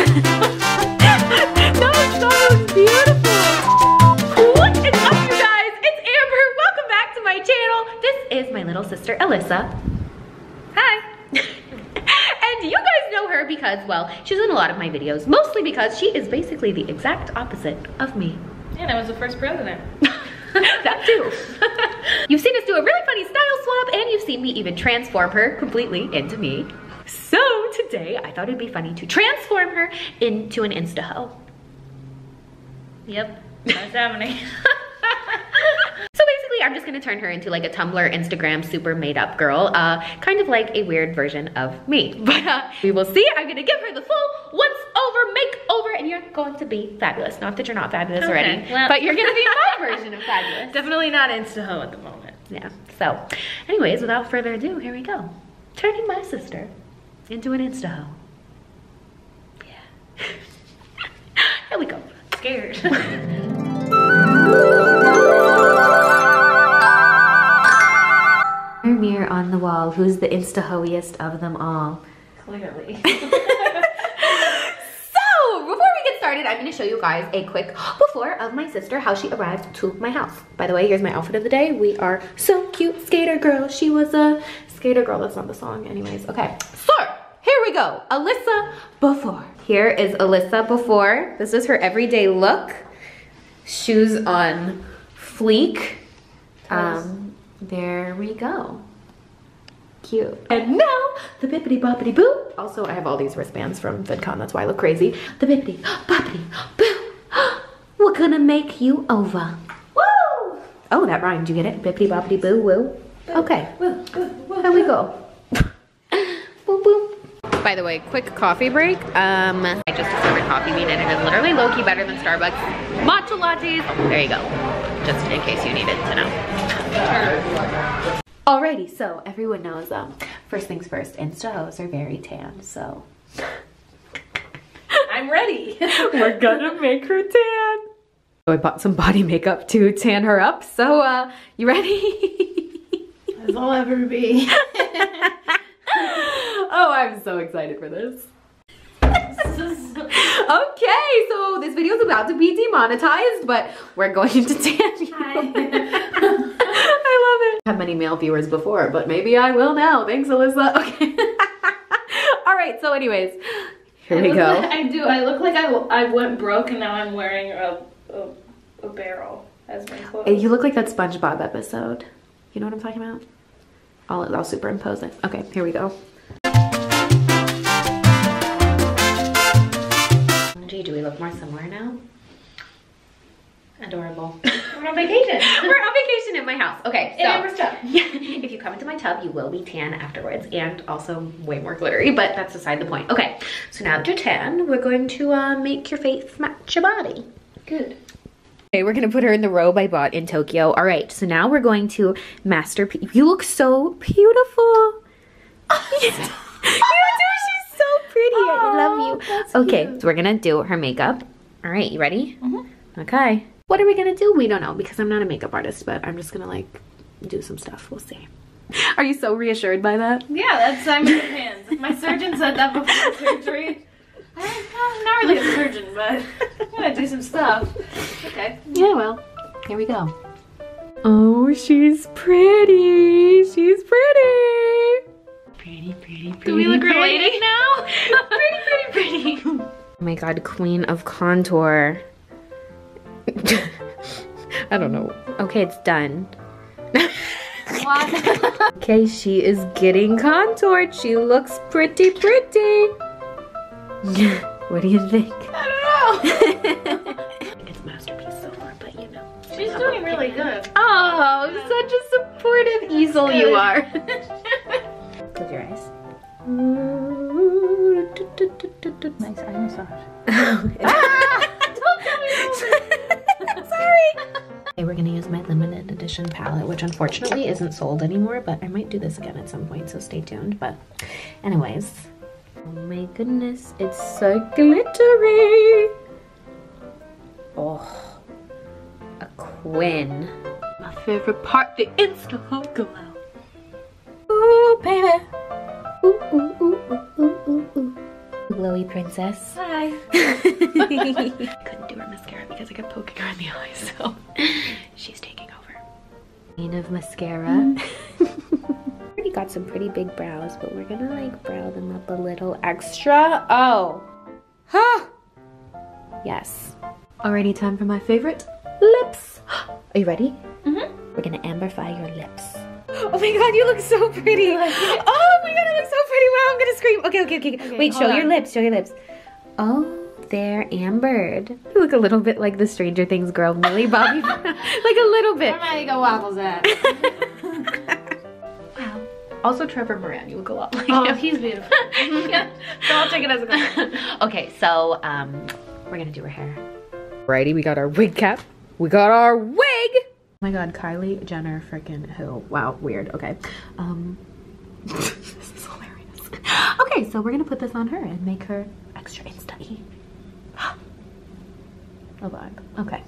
No, it's so beautiful. What is up, you guys? It's Amber. Welcome back to my channel. This is my little sister, Alyssa. Hi. And you guys know her because, well, she's in a lot of my videos, mostly because she is basically the exact opposite of me. And I was the first president. That too. You've seen us do a really funny style swap, and you've seen me even transform her completely into me. So today, I thought it'd be funny to transform her into an Insta-ho. Yep, that's happening. So basically, I'm just gonna turn her into like a Tumblr, Instagram, super made up girl. Kind of like a weird version of me. But we will see. I'm gonna give her the full once over makeover, and you're going to be fabulous. Not that you're not fabulous already, well, but you're gonna be my version of fabulous. Definitely not Insta-ho at the moment. Yeah, so anyways, without further ado, here we go. Turning my sister into an Insta-ho. Yeah. Here we go. Scared. Mirror on the wall, who's the Insta-hoiest of them all? Clearly. So, before we get started, I'm gonna show you guys a quick before of my sister, how she arrived to my house. By the way, here's my outfit of the day. We are so cute, skater girl. She was a skater girl, that's not the song anyways. Okay, so here we go. Alyssa before. Here is Alyssa before. This is her everyday look. Shoes on fleek. There we go. Cute. And now, the bippity boppity boo. Also, I have all these wristbands from VidCon, that's why I look crazy. The bippity boppity boo. We're gonna make you over. Woo! Oh, that rhymed, you get it? Bippity boppity boo, woo. Okay, here we go. Boom, boom. By the way, quick coffee break. I just discovered coffee bean and it is literally low-key better than Starbucks. Matcha lattes. There you go. Just in case you needed to know. Alrighty, so everyone knows, first things first, Insta-hos are very tan, so. I'm ready. We're gonna make her tan. I bought some body makeup to tan her up, so you ready? As I'll ever be. Oh, I'm so excited for this. Okay, so this video is about to be demonetized, but we're going to tan you. I love it. I have many male viewers before, but maybe I will now. Thanks, Alyssa. Okay. All right, so anyways, here we go. I do. I look like I went broke and now I'm wearing a barrel as my clothes. You look like that SpongeBob episode. You know what I'm talking about? I'll superimpose it. Okay, here we go. Gee, do we look more similar now? Adorable. We're on vacation. We're on vacation in my house. Okay, so Amber's tub. if you come into my tub, you will be tan afterwards, and also way more glittery, but that's beside the point. Okay, so now that you're tan, we're going to make your face match your body. Good. Okay, we're gonna put her in the robe I bought in Tokyo. All right, so now we're going to masterpiece. You look so beautiful. You do, she's so pretty. I love you. Okay, cute. so we're gonna do her makeup. All right, you ready? Okay. What are we gonna do? We don't know because I'm not a makeup artist, but I'm just gonna like do some stuff. We'll see. Are you so reassured by that? Yeah, I'm in good hands. My surgeon said that before surgery. I'm not really a surgeon, but I'm gonna do some stuff. Okay. Yeah, well, here we go. Oh, she's pretty. She's pretty. Pretty, pretty, pretty. Do we look related now? Pretty. Oh my god, queen of contour. I don't know. Okay, it's done. What? Okay, she is getting contoured. She looks pretty. What do you think? I don't know. It's masterpiece so far, but you know. She's doing really good. Oh, such a supportive easel you are. Close your eyes. Nice eye massage. Don't tell me. Sorry. Okay, we're gonna use my limited edition palette, which unfortunately isn't sold anymore, but I might do this again at some point, so stay tuned. But anyways, oh my goodness, it's so glittery. Oh, a queen. My favorite part, the Insta-ho glow. Ooh, baby. Ooh, ooh, ooh, ooh, ooh, ooh, ooh. glowy princess. Hi. Couldn't do her mascara because I kept poking her in the eye, so she's taking over. Queen of mascara. Already got some pretty big brows, but we're gonna like brow them up a little extra. Oh. Huh. Yes. Already time for my favorite, lips. Are you ready? Mm-hmm. We're gonna amplify your lips. Oh my god, you look so pretty. Oh my god, I look so pretty. Wow, I'm gonna scream. Okay. Wait, show your lips, show your lips. Oh, they're ambered. You look a little bit like the Stranger Things girl, Millie Bobby. Like a little bit. Where am I go waffles at? Wow. Also Trevor Moran, you look a lot like him. He's beautiful. Yeah, so I'll take it as a compliment. Okay, so we're gonna do her hair. Righty, we got our wig cap. We got our wig! Oh my god, Kylie Jenner freaking who? Wow, weird. Okay. This is hilarious. Okay, so we're gonna put this on her and make her extra insta-y. A vibe. Okay.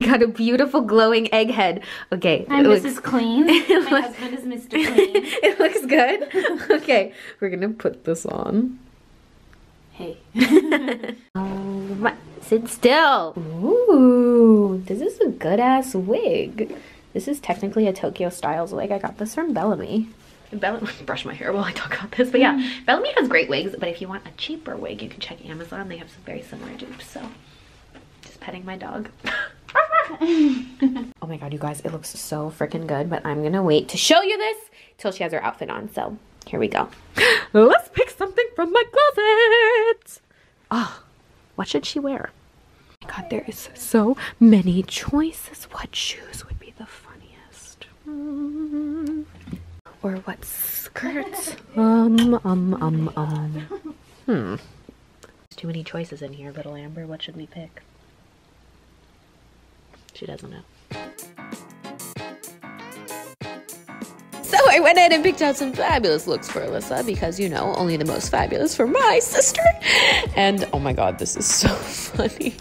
Got a beautiful glowing egg head. Okay. I'm Mrs. Clean. My husband is Mr. Clean. It looks good. Okay, we're gonna put this on. Hey. Alright, sit still. Ooh, this is a good ass wig. This is technically a Tokyo Styles wig. I got this from Bellamy. Brush my hair while I talk about this, but yeah, Bellamy has great wigs, but if you want a cheaper wig, you can check Amazon. They have some very similar dupes, so just petting my dog. Oh my god, you guys, it looks so freaking good, but I'm gonna wait to show you this till she has her outfit on, so here we go. Let's pick something from my closet. Oh, what should she wear? Oh my god, there is so many choices. What shoes would be the funniest? Or what skirts? There's too many choices in here, little Amber. What should we pick? She doesn't know. So I went ahead and picked out some fabulous looks for Alyssa because, you know, only the most fabulous for my sister. And oh my god, this is so funny.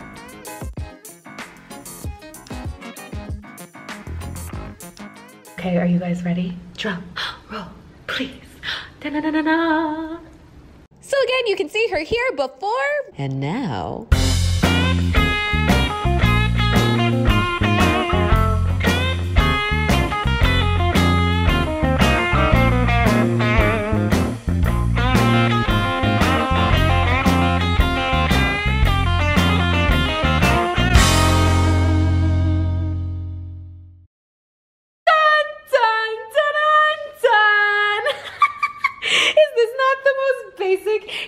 Okay, are you guys ready? Drum roll, please. Da-na-na-na-na. So again, you can see her here before and now.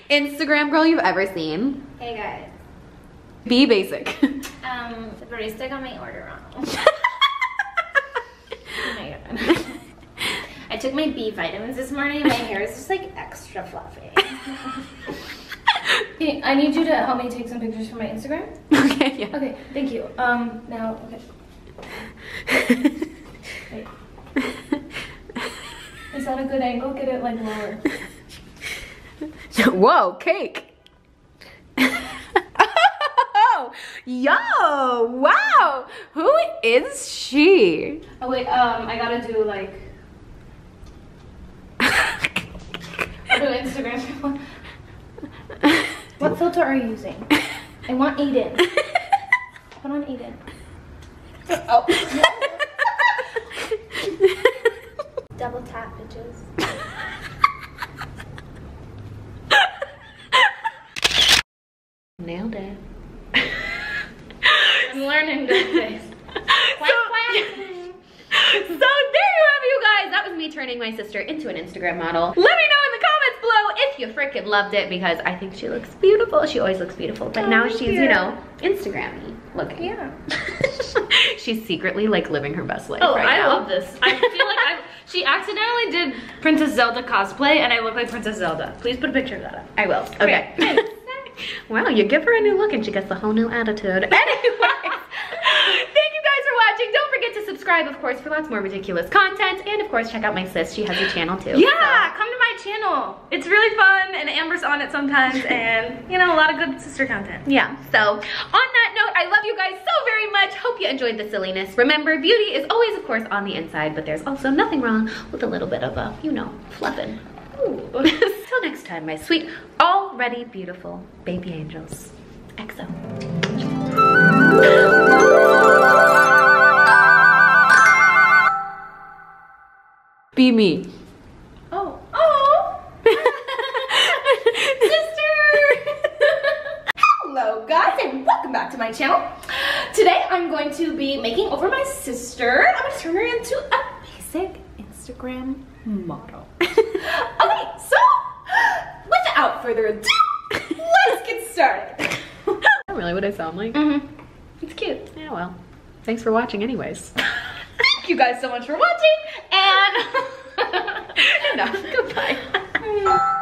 Instagram girl you've ever seen. Hey guys. Be basic. The barista got my order wrong. Oh my god. I took my B vitamins this morning. My hair is just like extra fluffy. I need you to help me take some pictures for my Instagram. Okay, yeah. Okay, thank you. Now, okay. Wait. Is that a good angle? Get it like lower. Whoa, cake. Oh, yo, wow. Who is she? Oh wait, I gotta do like do Instagram. What filter are you using? I want Aiden. Put on Aiden. Oh. Double tap, bitches. Nailed it. I'm learning this face. So there you have it, you guys. That was me turning my sister into an Instagram model. Let me know in the comments below if you freaking loved it because I think she looks beautiful. She always looks beautiful, but now she's, you know, Instagram-y looking. Yeah. She's secretly like living her best life right now. I love this. I feel like she accidentally did Princess Zelda cosplay and I look like Princess Zelda. Please put a picture of that up. I will. Okay. Wow, you give her a new look and she gets a whole new attitude. Anyway, thank you guys for watching. Don't forget to subscribe, of course, for lots more ridiculous content. And of course, check out my sis. She has a channel too. Yeah, come to my channel. It's really fun and Amber's on it sometimes and, you know, a lot of good sister content. Yeah, so on that note, I love you guys so very much. Hope you enjoyed the silliness. Remember, beauty is always, of course, on the inside, but there's also nothing wrong with a little bit of a, you know, fluffing. Till next time, my sweet, already beautiful baby angels. XO. Be me. Oh. Oh. Sister. Hello guys and welcome back to my channel. Today I'm going to be making over my sister. I'm going to turn her into a basic Instagram model. Okay, so without further ado, let's get started. Is that really what I sound like? It's cute. Yeah, well, thanks for watching anyways. Thank you guys so much for watching and Enough. Goodbye.